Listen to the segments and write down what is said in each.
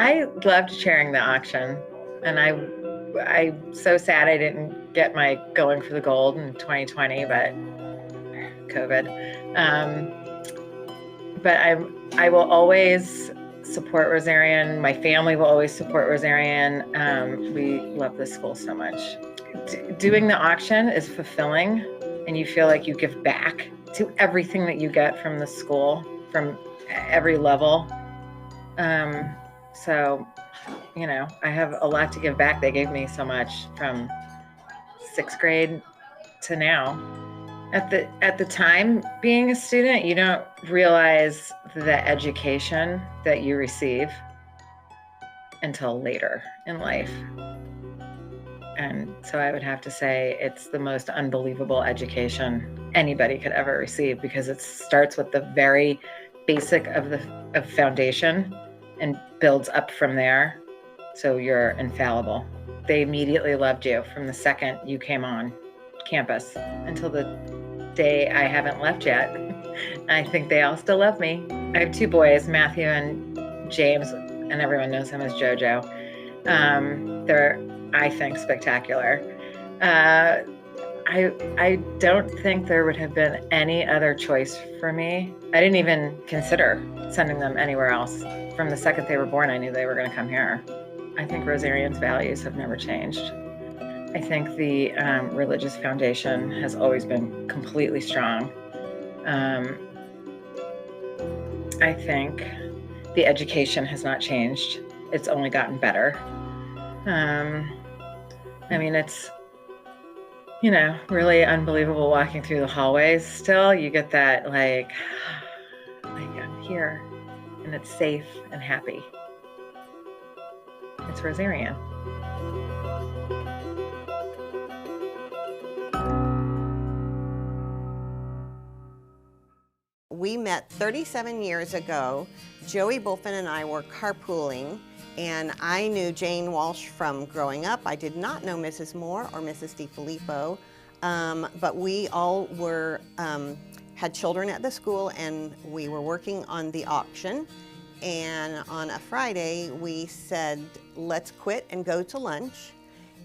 I loved chairing the auction, and I'm so sad I didn't get my going for the gold in 2020, but COVID. But I will always support Rosarian. My family will always support Rosarian. We love this school so much. Doing the auction is fulfilling, and you feel like you give back to everything that you get from the school, from every level. So, I have a lot to give back. They gave me so much from 6th grade to now. At the time being a student, you don't realize the education that you receive until later in life. And so I would have to say it's the most unbelievable education anybody could ever receive, because it starts with the very basic of foundation and builds up from there. So you're infallible. They immediately loved you from the second you came on campus until the day I haven't left yet. I think they all still love me. I have 2 boys, Matthew and James, and everyone knows him as JoJo. They're, I think, spectacular. I don't think there would have been any other choice for me. I didn't even consider sending them anywhere else. From the second they were born, I knew they were going to come here. I think Rosarian's values have never changed. I think the religious foundation has always been completely strong. I think the education has not changed. It's only gotten better. It's, really unbelievable walking through the hallways still. You get that, like I'm here, and it's safe and happy. It's Rosarian. We met 37 years ago. Joey Bulfin and I were carpooling, and I knew Jane Walsh from growing up. I did not know Mrs. Moore or Mrs. DiFilippo, but we all were had children at the school, and we were working on the auction. And on a Friday, we said, let's quit and go to lunch.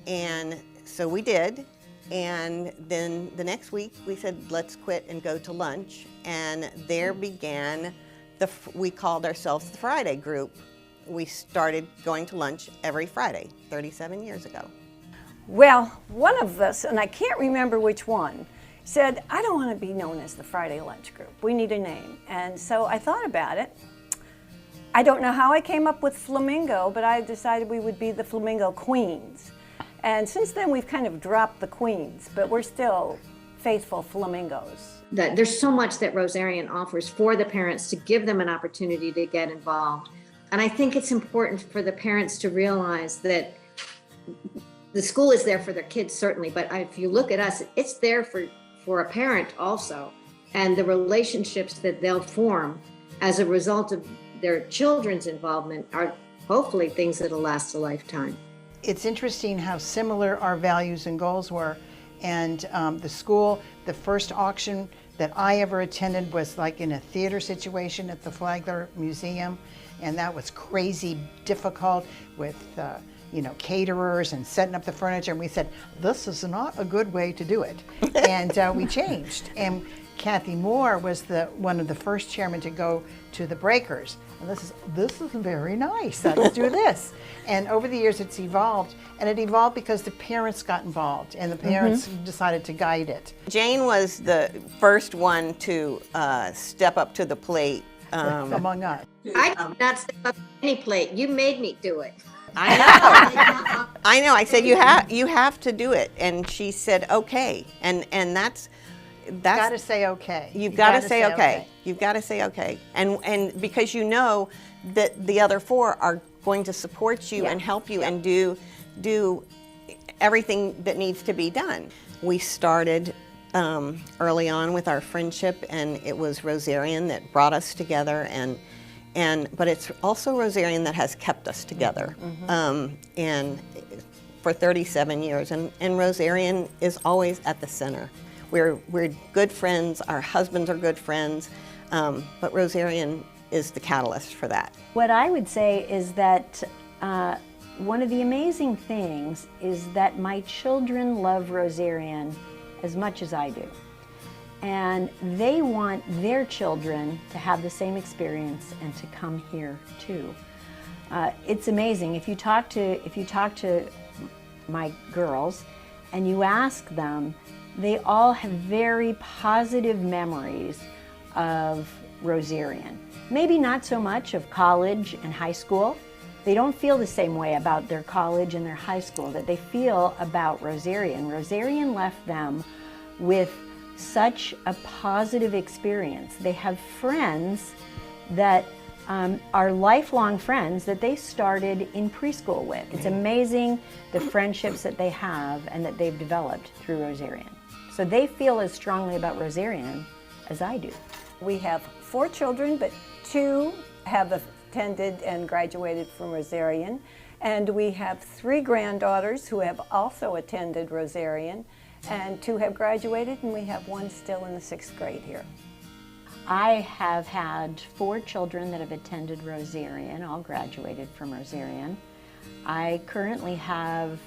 And so we did. And then the next week, we said, let's quit and go to lunch. And there began, we called ourselves the Friday Group. We started going to lunch every Friday, 37 years ago. Well, one of us, and I can't remember which one, said, I don't want to be known as the Friday Lunch Group. We need a name. And so I thought about it. I don't know how I came up with Flamingo, but I decided we would be the Flamingo Queens. And since then, we've kind of dropped the Queens, but we're still faithful Flamingos. There's so much that Rosarian offers for the parents to give them an opportunity to get involved. And I think it's important for the parents to realize that the school is there for their kids, certainly, but if you look at us, it's there for a parent also. And the relationships that they'll form as a result of their children's involvement are hopefully things that'll last a lifetime. It's interesting how similar our values and goals were. And the school, the first auction that I ever attended was like in a theater situation at the Flagg Museum. And that was crazy difficult with caterers and setting up the furniture. And we said, this is not a good way to do it. And we changed. And Cathy Moore was one of the first chairmen to go to the breakers. And this is very nice. Let's do this. And over the years, it's evolved. And it evolved because the parents got involved, and the parents decided to guide it. Jane was the first one to step up to the plate. Among us. I did not step up to any plate. You made me do it. I know. I know. I said, you have to do it. And she said, okay. And that's You've got to say okay. You've got to say okay. You've got to say okay. And because you know that the other 4 are going to support you and help you and do everything that needs to be done. We started early on with our friendship, and it was Rosarian that brought us together, but it's also Rosarian that has kept us together. And for 37 years, and Rosarian is always at the center. We're good friends, our husbands are good friends, but Rosarian is the catalyst for that. What I would say is that one of the amazing things is that my children love Rosarian as much as I do. And they want their children to have the same experience and to come here too. It's amazing. If you talk to my girls and you ask them, they all have very positive memories of Rosarian. Maybe not so much of college and high school. They don't feel the same way about their college and their high school that they feel about Rosarian. Rosarian left them with such a positive experience. They have friends that are lifelong friends that they started in preschool with. It's amazing the friendships that they have and that they've developed through Rosarian. So they feel as strongly about Rosarian as I do. We have 4 children, but 2 have attended and graduated from Rosarian. And we have 3 granddaughters who have also attended Rosarian, and 2 have graduated, and we have 1 still in the 6th grade here. I have had 4 children that have attended Rosarian, all graduated from Rosarian. I currently have,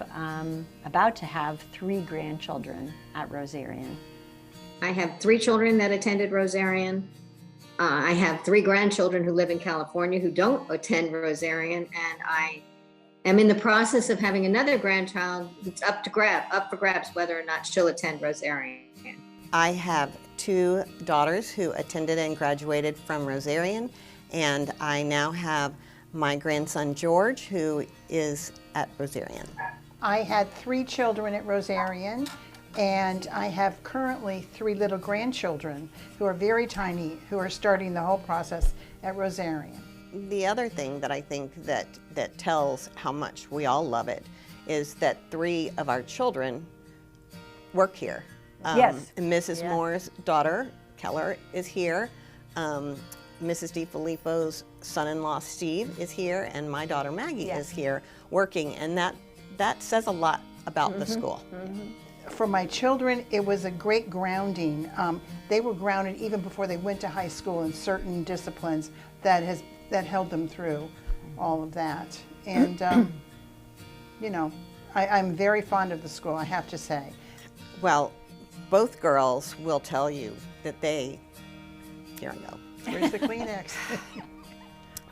about to have 3 grandchildren at Rosarian. I have 3 children that attended Rosarian. I have 3 grandchildren who live in California who don't attend Rosarian, and I am in the process of having another grandchild who's up for grabs whether or not she'll attend Rosarian. I have 2 daughters who attended and graduated from Rosarian, and I now have my grandson George, who is at Rosarian. I had 3 children at Rosarian, and I have currently 3 little grandchildren who are very tiny, who are starting the whole process at Rosarian. The other thing that I think that tells how much we all love it is that 3 of our children work here. Yes. And Mrs. Moore's daughter, Keller, is here. Mrs. DiFilippo's son-in-law, Steve, is here, and my daughter, Maggie, is here working, and that says a lot about the school. For my children, it was a great grounding. They were grounded even before they went to high school in certain disciplines that held them through all of that. And, you know, I'm very fond of the school, I have to say. Well, both girls will tell you that here I go. Where's the Kleenex?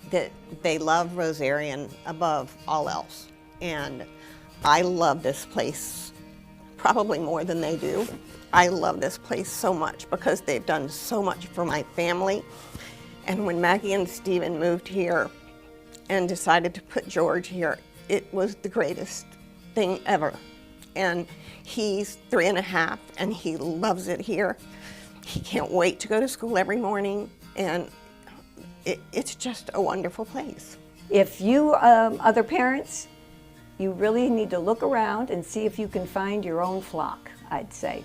That they love Rosarian above all else. And I love this place probably more than they do. I love this place so much because they've done so much for my family. And when Maggie and Stephen moved here and decided to put George here, it was the greatest thing ever. And he's 3.5 and he loves it here. He can't wait to go to school every morning, and it's just a wonderful place. If you, other parents, you really need to look around and see if you can find your own flock, I'd say.